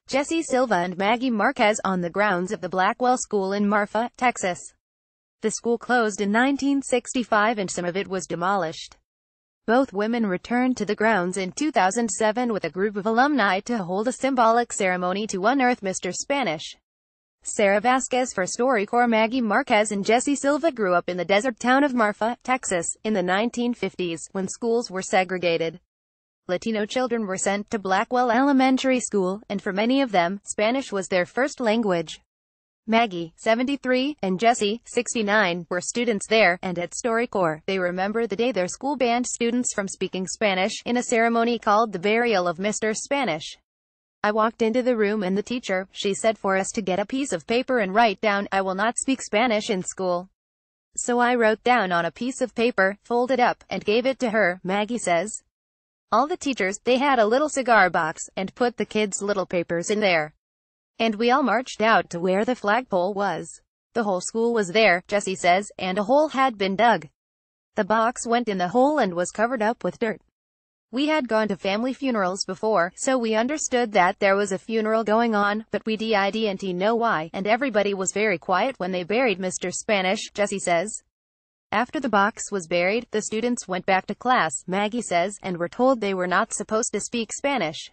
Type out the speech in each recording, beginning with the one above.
Jessi, Silva and Maggie Marquez on the grounds of the Blackwell School in Marfa, Texas. The school closed in 1965 and some of it was demolished. Both women returned to the grounds in 2007 with a group of alumni to hold a symbolic ceremony to unearth Mr. Spanish. Sarah Vasquez for StoryCorps. Maggie Marquez and Jessi Silva grew up in the desert town of Marfa, Texas, in the 1950s, when schools were segregated. Latino children were sent to Blackwell Elementary School, and for many of them, Spanish was their first language. Maggie, 73, and Jessi, 69, were students there, and at StoryCorps, they remember the day their school banned students from speaking Spanish, in a ceremony called the Burial of Mr. Spanish. I walked into the room and the teacher, she said for us to get a piece of paper and write down, "I will not speak Spanish in school." So I wrote down on a piece of paper, folded up, and gave it to her, Maggie says. All the teachers, they had a little cigar box, and put the kids' little papers in there. And we all marched out to where the flagpole was. The whole school was there, Jessi says, and a hole had been dug. The box went in the hole and was covered up with dirt. We had gone to family funerals before, so we understood that there was a funeral going on, but we didn't know why, and everybody was very quiet when they buried Mr. Spanish, Jessi says. After the box was buried, the students went back to class, Maggie says, and were told they were not supposed to speak Spanish.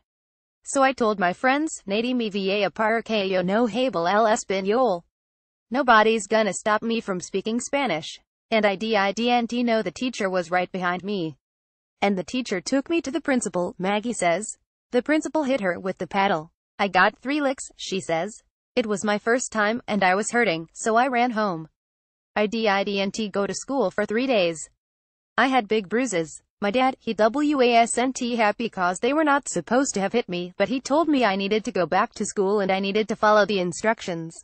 So I told my friends, "Nadie me va par que yo no hablo el español. Nobody's gonna stop me from speaking Spanish." And I didn't know the teacher was right behind me. And the teacher took me to the principal, Maggie says. The principal hit her with the paddle. I got 3 licks, she says. It was my first time, and I was hurting, so I ran home. I didn't go to school for 3 days. I had big bruises. My dad, he wasn't happy cause they were not supposed to have hit me, but he told me I needed to go back to school and I needed to follow the instructions.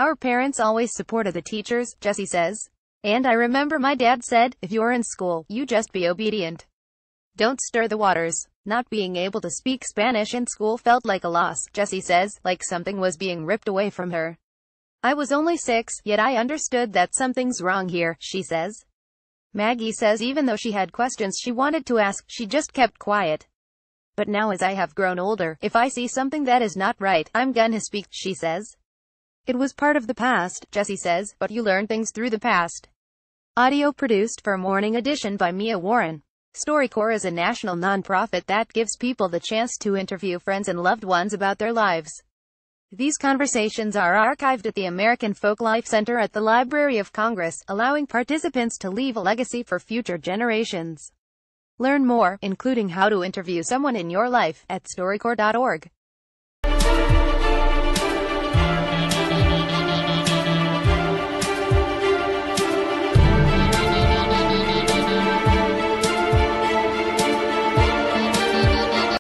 Our parents always supported the teachers, Jessi says. And I remember my dad said, if you're in school, you just be obedient. Don't stir the waters. Not being able to speak Spanish in school felt like a loss, Jessi says, like something was being ripped away from her. I was only 6, yet I understood that something's wrong here, she says. Maggie says even though she had questions she wanted to ask, she just kept quiet. But now as I have grown older, if I see something that is not right, I'm gonna speak, she says. It was part of the past, Jessi says, but you learn things through the past. Audio produced for Morning Edition by Mia Warren. StoryCorps is a national nonprofit that gives people the chance to interview friends and loved ones about their lives. These conversations are archived at the American Folklife Center at the Library of Congress, allowing participants to leave a legacy for future generations. Learn more, including how to interview someone in your life, at StoryCorps.org.